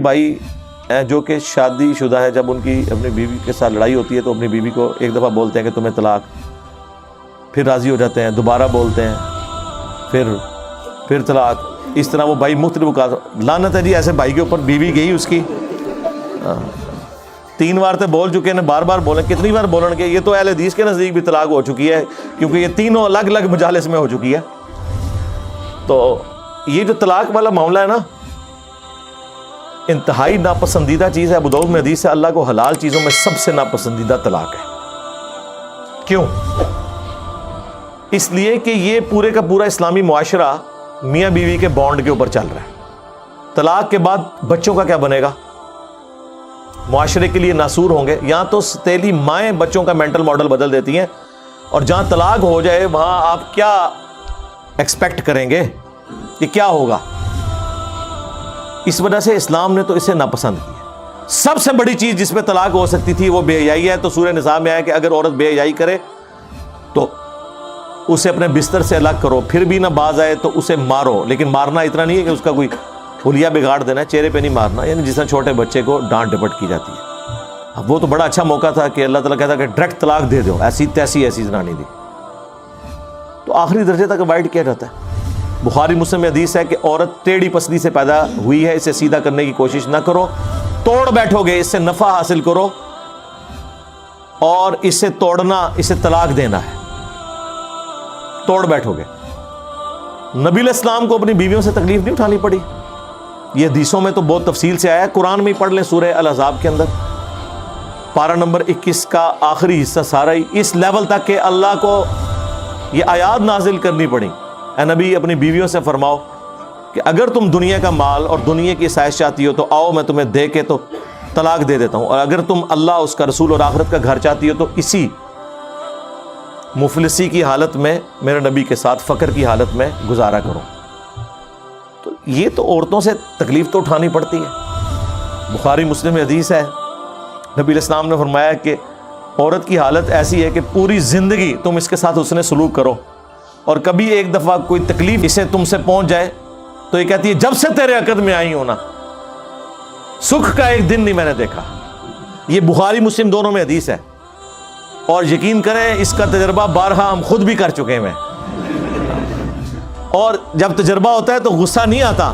بھائی جو کہ شادی شدہ ہے، جب ان کی اپنی بیوی کے ساتھ لڑائی ہوتی ہے تو اپنی بیوی کو ایک دفعہ بولتے ہیں کہ تمہیں طلاق، پھر راضی ہو جاتے ہیں، دوبارہ بولتے ہیں، پھر طلاق، اس طرح وہ بھائی مختلف اوقات لعنت ہے جی ایسے بھائی کے اوپر۔ بیوی گئی اس کی 3 بار تے بول چکے ہیں، بار بار بولیں، کتنی بار بولیں گے؟ یہ تو اہل حدیث کے نزدیک بھی طلاق ہو چکی ہے، کیونکہ یہ تینوں الگ الگ مجالس میں ہو چکی ہے۔ تو یہ جو طلاق والا معاملہ ہے نا، انتہائی ناپسندیدہ چیز ہے۔ ابو داؤد میں حدیث ہے، اللہ کو حلال چیزوں میں سب سے ناپسندیدہ طلاق ہے۔ کیوں؟ اس لیے کہ یہ پورے کا پورا اسلامی معاشرہ میاں بیوی کے بانڈ کے اوپر چل رہا ہے۔ طلاق کے بعد بچوں کا کیا بنے گا؟ معاشرے کے لیے ناسور ہوں گے۔ یہاں تو ستیلی مائیں بچوں کا مینٹل ماڈل بدل دیتی ہیں، اور جہاں طلاق ہو جائے وہاں آپ کیا ایکسپیکٹ کریں گے کہ کیا ہوگا؟ اس وجہ سے اسلام نے تو اسے ناپسند کیا۔ سب سے بڑی چیز جس پہ طلاق ہو سکتی تھی وہ بے حیائی ہے۔ تو سورہ نساء میں آیا کہ اگر عورت بے حیائی کرے تو اسے اپنے بستر سے الگ کرو، پھر بھی نہ باز آئے تو اسے مارو، لیکن مارنا اتنا نہیں ہے کہ اس کا کوئی حلیہ بگاڑ دینا ہے، چہرے پہ نہیں مارنا، یعنی جس طرح چھوٹے بچے کو ڈانٹ ڈپٹ کی جاتی ہے۔ اب وہ تو بڑا اچھا موقع تھا کہ اللہ تعالیٰ کہتا کہ ڈائریکٹ طلاق دے دو، ایسی تیسی زنانی دی، تو آخری درجے تک اوائڈ کیا جاتا ہے۔ بخاری مسلم میں حدیث ہے کہ عورت ٹیڑھی پسلی سے پیدا ہوئی ہے، اسے سیدھا کرنے کی کوشش نہ کرو، توڑ بیٹھو گے، اس سے نفع حاصل کرو، اور اسے توڑنا، اسے طلاق دینا ہے، توڑ بیٹھو گے۔ نبی علیہ السلام کو اپنی بیویوں سے تکلیف نہیں اٹھانی پڑی، یہ حدیثوں میں تو بہت تفصیل سے آیا ہے۔ قرآن میں ہی پڑھ لیں، سورہ الاحزاب کے اندر پارہ نمبر 21 کا آخری حصہ سارا ہی اس لیول تک کہ اللہ کو یہ آیات نازل کرنی پڑی، اے نبی اپنی بیویوں سے فرماؤ کہ اگر تم دنیا کا مال اور دنیا کی عیش چاہتی ہو تو آؤ، میں تمہیں دے کے تو طلاق دے دیتا ہوں، اور اگر تم اللہ، اس کا رسول اور آخرت کا گھر چاہتی ہو تو اسی مفلسی کی حالت میں میرے نبی کے ساتھ فقر کی حالت میں گزارا کرو۔ تو یہ تو عورتوں سے تکلیف تو اٹھانی پڑتی ہے۔ بخاری مسلم میں حدیث ہے، نبی علیہ السلام نے فرمایا کہ عورت کی حالت ایسی ہے کہ پوری زندگی تم اس کے ساتھ حسن سلوک کرو، اور کبھی ایک دفعہ کوئی تکلیف اسے تم سے پہنچ جائے تو یہ کہتی ہے جب سے تیرے عقد میں آئی ہوں نا، سکھ کا ایک دن نہیں میں نے دیکھا۔ یہ بخاری مسلم دونوں میں حدیث ہے، اور یقین کریں اس کا تجربہ بارہا ہم خود بھی کر چکے ہیں۔ اور جب تجربہ ہوتا ہے تو غصہ نہیں آتا،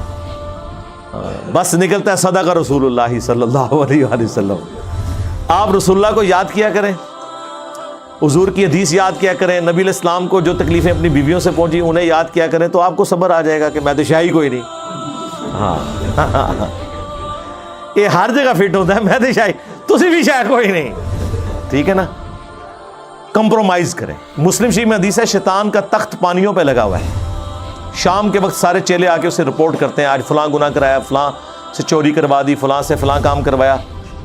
بس نکلتا ہے صدق رسول اللہ صلی اللہ علیہ وآلہ وسلم۔ آپ رسول اللہ کو یاد کیا کریں، حضور کی حدیث یاد کیا کریں، نبی علیہ السلام کو جو تکلیفیں اپنی بیویوں سے پہنچی انہیں یاد کیا کریں، تو آپ کو صبر آ جائے گا کہ میں تو شاہی کوئی نہیں۔ ہاں یہ ہر جگہ فٹ ہوتا ہے، میں تو شاہی، تسی بھی شاہی کوئی نہیں، ٹھیک ہے نا؟ کمپرومائز کریں۔ مسلم شریف میں حدیث ہے، شیطان کا تخت پانیوں پہ لگا ہوا ہے۔ شام کے وقت سارے چیلے آ کے اسے رپورٹ کرتے ہیں، آج فلاں گناہ کرایا، فلاں سے چوری کروا دی، فلاں سے فلاں کام کروایا،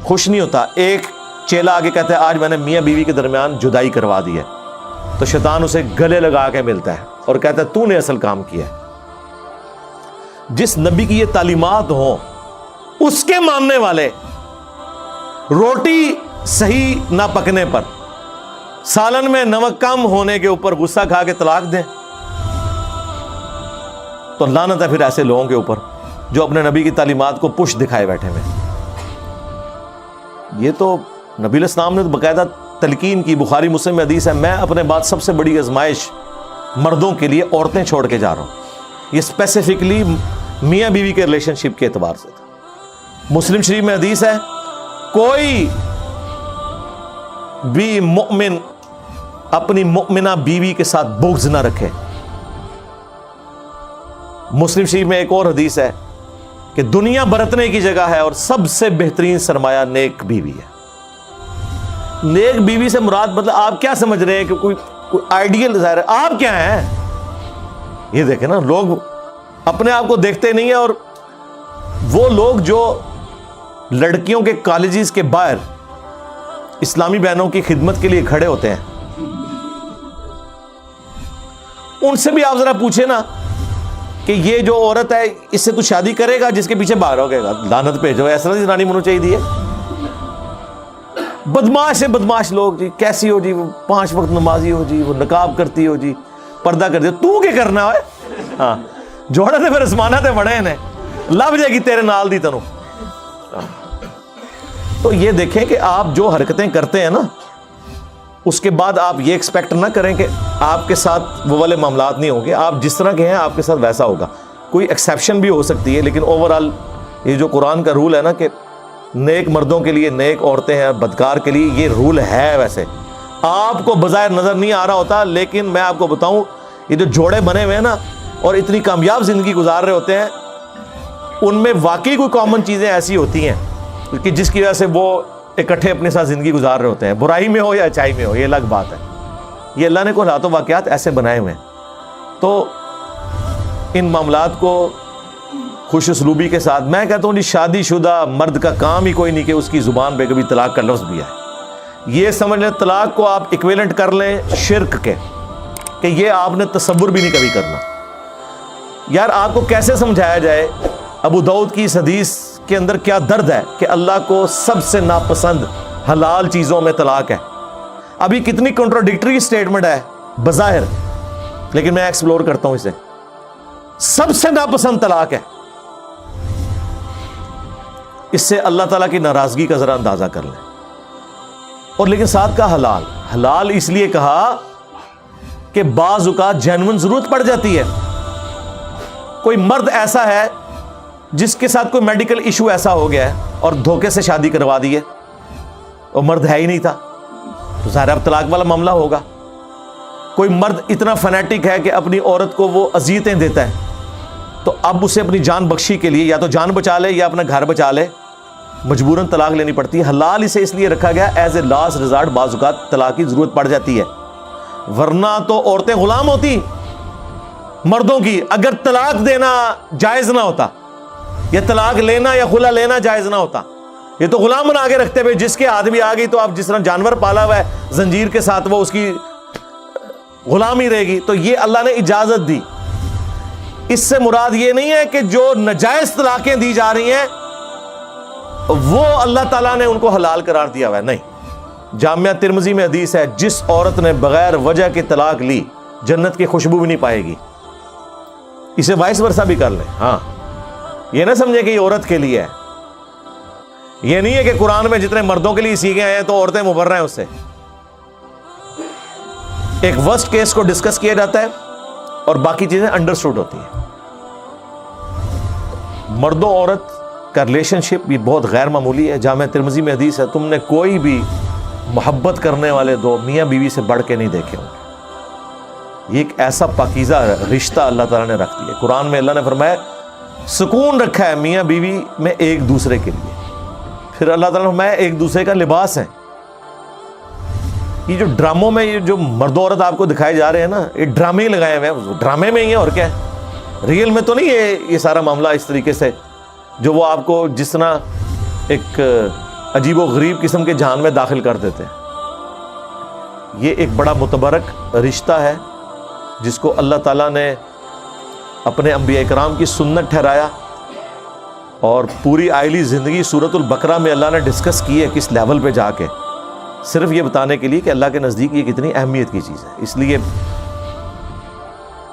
خوش نہیں ہوتا۔ ایک چیلا آگے کہتا ہے آج میں نے میاں بیوی کے درمیان جدائی کروا دی ہے، تو شیطان اسے گلے لگا کے ملتا ہے اور کہتا ہے تو نے اصل کام کیا ہے۔ جس نبی کی یہ تعلیمات ہوں اس کے ماننے والے روٹی صحیح نہ پکنے پر، سالن میں نمک کم ہونے کے اوپر غصہ کھا کے طلاق دیں، تو لعنت ہے پھر ایسے لوگوں کے اوپر جو اپنے نبی کی تعلیمات کو پش دکھائے بیٹھے ہوئے۔ یہ تو نبی علیہ السلام نے باقاعدہ تلقین کی۔ بخاری مسلم میں حدیث ہے، میں اپنے بعد سب سے بڑی آزمائش مردوں کے لیے عورتیں چھوڑ کے جا رہا ہوں۔ یہ اسپیسیفکلی میاں بیوی کے ریلیشن شپ کے اعتبار سے تھا۔ مسلم شریف میں حدیث ہے، کوئی بھی مؤمن اپنی مؤمنہ بیوی کے ساتھ بغض نہ رکھے۔ مسلم شریف میں ایک اور حدیث ہے کہ دنیا برتنے کی جگہ ہے اور سب سے بہترین سرمایہ نیک بیوی ہے۔ نیک بیوی سے مراد مطلب آپ کیا سمجھ رہے ہیں کہ کوئی آئیڈیل ظاہر ہے، آپ کیا ہیں؟ یہ دیکھیں نا، لوگ اپنے آپ کو دیکھتے نہیں ہیں، اور وہ لوگ جو لڑکیوں کے کالجز کے باہر اسلامی بہنوں کی خدمت کے لیے کھڑے ہوتے ہیں، ان سے بھی آپ ذرا پوچھیں نا کہ یہ جو عورت ہے اس سے تو شادی کرے گا جس کے پیچھے باہر ہو گئے گا، لعنت بھیجو، ایسا نہیں زنانی منو چاہیے۔ بدماش سے بدماش لوگ جی، کیسی ہو جی وہ 5 وقت نمازی ہو جی، وہ نقاب کرتی ہو جی، پردہ کرتی ہو، تو کیا کرنا ہے؟ ہاں جوڑے تے پھر اسمانہ تے بڑے نے، لب جائے گی تیرے نال دی تنوں۔ تو یہ دیکھیں کہ آپ جو حرکتیں کرتے ہیں نا, اس کے بعد آپ یہ ایکسپیکٹ نہ کریں کہ آپ کے ساتھ وہ والے معاملات نہیں ہوں گے. آپ جس طرح کے ہیں آپ کے ساتھ ویسا ہوگا. کوئی ایکسیپشن بھی ہو سکتی ہے, لیکن اوور آل یہ جو قرآن کا رول ہے نا کہ نیک مردوں کے لیے نیک عورتیں ہیں, بدکار کے لیے, یہ رول ہے. ویسے آپ کو بظاہر نظر نہیں آ رہا ہوتا, لیکن میں آپ کو بتاؤں یہ جو جوڑے بنے ہوئے ہیں نا اور اتنی کامیاب زندگی گزار رہے ہوتے ہیں, ان میں واقعی کوئی کامن چیزیں ایسی ہوتی ہیں کہ جس کی وجہ سے وہ اکٹھے اپنے ساتھ زندگی گزار رہے ہوتے ہیں, برائی میں ہو یا اچائی میں ہو, یہ الگ بات ہے. یہ اللہ نے کوئی حالات و واقعات ایسے بنائے ہوئے ہیں. تو ان معاملات کو خوش اسلوبی کے ساتھ, میں کہتا ہوں جی شادی شدہ مرد کا کام ہی کوئی نہیں کہ اس کی زبان پہ کبھی طلاق کا لفظ بھی آئے. یہ سمجھ لیں طلاق کو آپ ایکویلنٹ کر لیں شرک کے, کہ یہ آپ نے تصور بھی نہیں کبھی کرنا. یار آپ کو کیسے سمجھایا جائے ابو داؤد کی اس حدیث کے اندر کیا درد ہے کہ اللہ کو سب سے ناپسند حلال چیزوں میں طلاق ہے. ابھی کتنی کنٹراڈکٹری سٹیٹمنٹ ہے بظاہر, لیکن میں ایکسپلور کرتا ہوں اسے. سب سے ناپسند طلاق ہے. اس سے اللہ تعالیٰ کی ناراضگی کا ذرا اندازہ کر لیں. اور لیکن ساتھ کا حلال, حلال اس لیے کہا کہ بعض اوقات جینون ضرورت پڑ جاتی ہے. کوئی مرد ایسا ہے جس کے ساتھ کوئی میڈیکل ایشو ایسا ہو گیا ہے اور دھوکے سے شادی کروا دی ہے, اور مرد ہے ہی نہیں تھا, تو ظاہر اب طلاق والا معاملہ ہوگا. کوئی مرد اتنا فنیٹک ہے کہ اپنی عورت کو وہ اذیتیں دیتا ہے, تو اب اسے اپنی جان بخشی کے لیے یا تو جان بچا لے یا اپنا گھر بچا لے, مجبوراً طلاق لینی پڑتی ہے. حلال اسے اس لیے رکھا گیا ایز اے لاسٹ ریزارٹ, بعض اوقات طلاق کی ضرورت پڑ جاتی ہے, ورنہ تو عورتیں غلام ہوتی مردوں کی. اگر طلاق دینا جائز نہ ہوتا, یا طلاق لینا یا خلا لینا جائز نہ ہوتا, یہ تو غلام بنا کے رکھتے ہوئے جس کے ہاتھ بھی آ گئی تو آپ جس طرح جانور پالا ہوا ہے زنجیر کے ساتھ وہ اس کی غلامی رہے گی. تو یہ اللہ نے اجازت دی. اس سے مراد یہ نہیں ہے کہ جو ناجائز طلاقیں دی جا رہی ہیں وہ اللہ تعالیٰ نے ان کو حلال قرار دیا ہوا ہے, نہیں. جامعہ ترمذی میں حدیث ہے, جس عورت نے بغیر وجہ کی طلاق لی جنت کی خوشبو بھی نہیں پائے گی. اسے وائس ورثہ بھی کر لیں. ہاں, یہ نہ سمجھے کہ یہ عورت کے لیے ہے. یہ نہیں ہے کہ قرآن میں جتنے مردوں کے لیے سیکھے آئے ہیں تو عورتیں مبرہ ہیں اس سے. ایک ورسٹ کیس کو ڈسکس کیا جاتا ہے اور باقی چیزیں انڈرسٹوڈ ہوتی ہیں. مرد و عورت کا ریلیشن شپ یہ بہت غیر معمولی ہے. جامعہ ترمذی میں حدیث ہے, تم نے کوئی بھی محبت کرنے والے دو میاں بیوی سے بڑھ کے نہیں دیکھے ہوں گے. یہ ایک ایسا پاکیزہ رشتہ اللہ تعالیٰ نے رکھ دیا. قرآن میں اللہ نے فرمایا سکون رکھا ہے میاں بیوی میں ایک دوسرے کے لیے. پھر اللہ تعالیٰ نے فرمایا ایک دوسرے کا لباس ہے. یہ جو ڈراموں میں یہ جو مرد و عورت آپ کو دکھائے جا رہے ہیں نا, یہ ڈرامے ہی لگائے ہوئے ہیں, ڈرامے میں ہی ہیں اور کیا ہے, ریئل میں تو نہیں ہے یہ سارا معاملہ اس طریقے سے جو وہ آپ کو جس طرح ایک عجیب و غریب قسم کے جہان میں داخل کر دیتے ہیں. یہ ایک بڑا متبرک رشتہ ہے جس کو اللہ تعالیٰ نے اپنے انبیاء کرام کی سنت ٹھہرایا, اور پوری آئلی زندگی سورۃ البقرہ میں اللہ نے ڈسکس کی ہے کس لیول پہ جا کے, صرف یہ بتانے کے لیے کہ اللہ کے نزدیک یہ کتنی اہمیت کی چیز ہے. اس لیے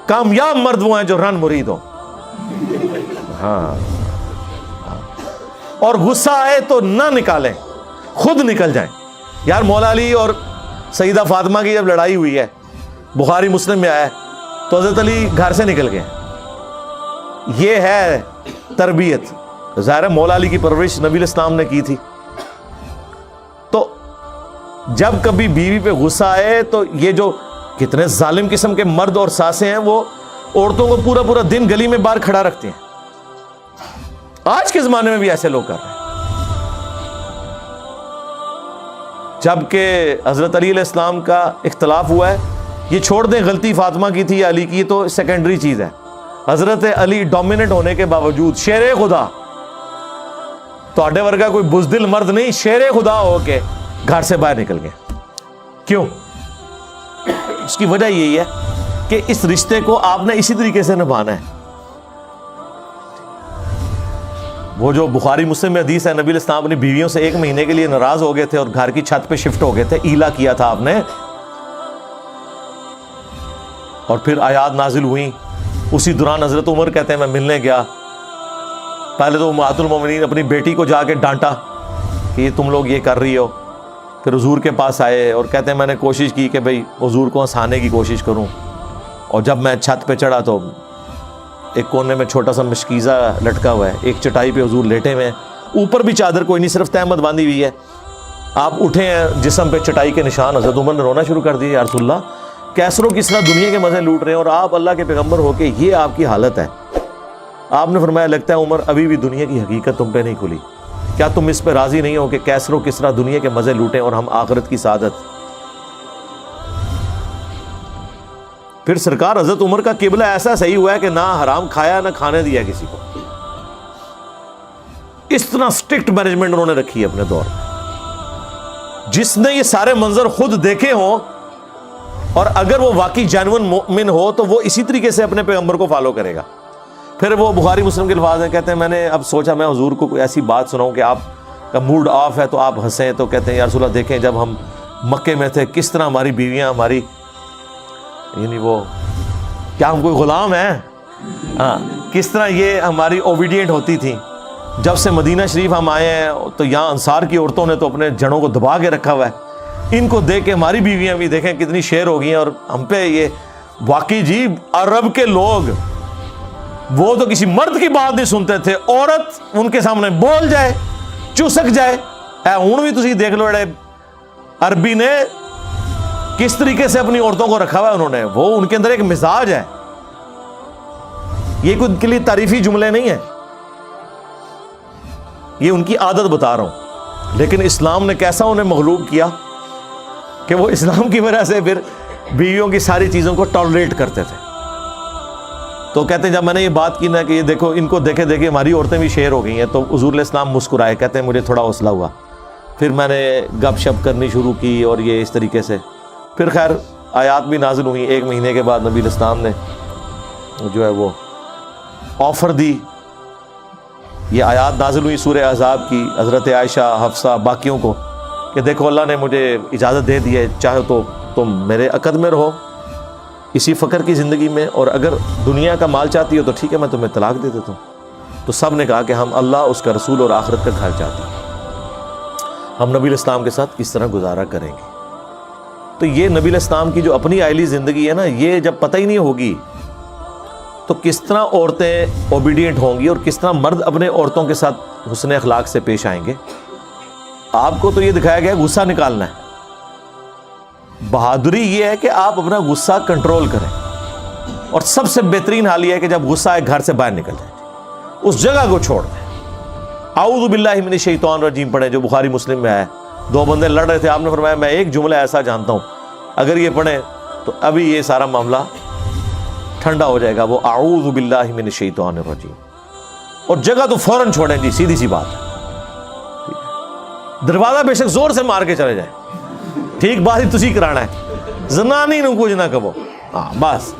کامیاب مرد وہ ہیں جو رن مرید ہوں. ہاں, اور غصہ آئے تو نہ نکالیں, خود نکل جائیں. یار مولا علی اور سیدہ فاطمہ کی جب لڑائی ہوئی ہے, بخاری مسلم میں آیا ہے, تو حضرت علی گھر سے نکل گئے. یہ ہے تربیت. ظاہر مولا علی کی پرورش نبی الاسلام نے کی تھی. تو جب کبھی بیوی پہ غصہ آئے تو یہ جو کتنے ظالم قسم کے مرد اور ساسیں ہیں وہ عورتوں کو پورا پورا دن گلی میں باہر کھڑا رکھتے ہیں. آج کے زمانے میں بھی ایسے لوگ کر رہے ہیں. جبکہ حضرت علی علیہ السلام کا اختلاف ہوا ہے, یہ چھوڑ دیں غلطی فاطمہ کی تھی یا علی کی, تو سیکنڈری چیز ہے. حضرت علی ڈومیننٹ ہونے کے باوجود شیر خدا, تو اڈے ورگا کوئی بزدل مرد نہیں, شیر خدا ہو کے گھر سے باہر نکل گئے. کیوں؟ اس کی وجہ یہی ہے کہ اس رشتے کو آپ نے اسی طریقے سے نبھانا ہے. وہ جو بخاری مسلم میں حدیث ہے, نبی علیہ السلام اپنی بیویوں سے 1 مہینے کے لیے ناراض ہو گئے تھے اور گھر کی چھت پہ شفٹ ہو گئے تھے, ایلا کیا تھا آپ نے, اور پھر آیات نازل ہوئیں. اسی دوران حضرت عمر کہتے ہیں میں ملنے گیا پہلے تو امہات المومنین اپنی بیٹی کو جا کے ڈانٹا کہ یہ تم لوگ یہ کر رہی ہو. پھر حضور کے پاس آئے اور کہتے ہیں میں نے کوشش کی کہ بھئی حضور کو ہنسانے کی کوشش کروں, اور جب میں چھت پہ چڑھا تو ایک کونے میں چھوٹا سا مشکیزہ لٹکا ہوا ہے, ایک چٹائی پہ حضور لیٹے ہوئے ہیں, اوپر بھی چادر کوئی نہیں, صرف تہمت باندھی ہوئی ہے. آپ اٹھے ہیں, جسم پہ چٹائی کے نشان. حضرت عمر نے رونا شروع کر دیا, یا رسول اللہ کیسروں کس طرح دنیا کے مزے لوٹ رہے ہیں اور آپ اللہ کے پیغمبر ہو کے یہ آپ کی حالت ہے. آپ نے فرمایا لگتا ہے عمر ابھی بھی دنیا کی حقیقت تم پہ نہیں کھلی, کیا تم اس پہ راضی نہیں ہو کہ کیسروں کس طرح دنیا کے مزے لوٹیں اور ہم آخرت کی سعادت. پھر سرکار حضرت عمر کا قبلہ ایسا صحیح ہوا ہے کہ نہ حرام کھایا نہ کھانے دیا کسی کو. اس طرح سٹرکٹ مینجمنٹ انہوں نے رکھی ہے اپنے دور میں. جس نے یہ سارے منظر خود دیکھے ہوں اور اگر وہ واقعی جینون مومن ہو تو وہ اسی طریقے سے اپنے پیغمبر کو فالو کرے گا. پھر وہ بخاری مسلم کے الفاظ ہیں, کہتے ہیں میں نے اب سوچا میں حضور کو کوئی ایسی بات سناؤں کہ آپ کا موڈ آف ہے تو آپ ہنسیں. تو کہتے ہیں یا رسول اللہ دیکھیں جب ہم مکے میں تھے کس طرح ہماری بیویاں ہماری یعنی وہ کیا ہم کوئی غلام ہیں, ہاں کس طرح یہ ہماری اوبیڈینٹ ہوتی تھیں. جب سے مدینہ شریف ہم آئے ہیں تو یہاں انصار کی عورتوں نے تو اپنے جڑوں کو دبا کے رکھا ہوا ہے. ان کو دیکھ کے ہماری بیویاں بھی دیکھیں کتنی شیر ہو گئی ہیں. اور ہم پہ یہ واقعی جی عرب کے لوگ وہ تو کسی مرد کی بات نہیں سنتے تھے, عورت ان کے سامنے بول جائے چسک جائے. ہوں بھی تسی دیکھ لو عربی نے کس طریقے سے اپنی عورتوں کو رکھا ہوا ہے انہوں نے, وہ ان کے اندر ایک مزاج ہے. یہ کوئی ان کے لیے تعریفی جملے نہیں ہیں, یہ ان کی عادت بتا رہا ہوں. لیکن اسلام نے کیسا انہیں مغلوب کیا کہ وہ اسلام کی وجہ سے پھر بیویوں کی ساری چیزوں کو ٹالریٹ کرتے تھے. تو کہتے ہیں جب میں نے یہ بات کی نا کہ یہ دیکھو ان کو دیکھے دیکھے ہماری عورتیں بھی شیر ہو گئی ہیں, تو حضور علیہ السلام مسکرائے. کہتے ہیں مجھے تھوڑا حوصلہ ہوا, پھر میں نے گپ شپ کرنی شروع کی اور یہ اس طریقے سے. پھر خیر آیات بھی نازل ہوئی. 1 مہینے کے بعد نبی علیہ السلام نے جو ہے وہ آفر دی. یہ آیات نازل ہوئی سورہ احزاب کی, حضرت عائشہ حفصہ باقیوں کو, کہ دیکھو اللہ نے مجھے اجازت دے دی ہے, چاہے تو تم میرے عقد میں رہو اسی فقر کی زندگی میں, اور اگر دنیا کا مال چاہتی ہو تو ٹھیک ہے میں تمہیں طلاق دے دیتا ہوں. تو سب نے کہا کہ ہم اللہ اس کا رسول اور آخرت کا گھر چاہتے ہیں, ہم نبی علیہ السلام کے ساتھ کس طرح گزارا کریں گے. تو یہ نبی علیہ السلام کی جو اپنی آئلی زندگی ہے نا, یہ جب پتہ ہی نہیں ہوگی تو کس طرح عورتیں اوبیڈینٹ ہوں گی اور کس طرح مرد اپنے عورتوں کے ساتھ حسن اخلاق سے پیش آئیں گے. آپ کو تو یہ دکھایا گیا غصہ نکالنا ہے. بہادری یہ ہے کہ آپ اپنا غصہ کنٹرول کریں, اور سب سے بہترین حال یہ ہے کہ جب غصہ ایک گھر سے باہر نکل جائے اس جگہ کو چھوڑ دیں. اعوذ باللہ من الشیطان الرجیم پڑھیں جو بخاری مسلم میں ہے. 2 بندے لڑ رہے تھے, آپ نے فرمایا میں ایک جملہ ایسا جانتا ہوں اگر یہ پڑھیں تو ابھی یہ سارا معاملہ ٹھنڈا ہو جائے گا. وہ اعوذ باللہ من الشیطان الرجیم, اور جگہ تو فوراً چھوڑیں جی, سیدھی سی بات ہے. دروازہ بے شک زور سے مار کے چلے جائیں, ٹھیک بات ہی تسی کرانا ہے, زنانی نو کچھ نہ کہو, ہاں بس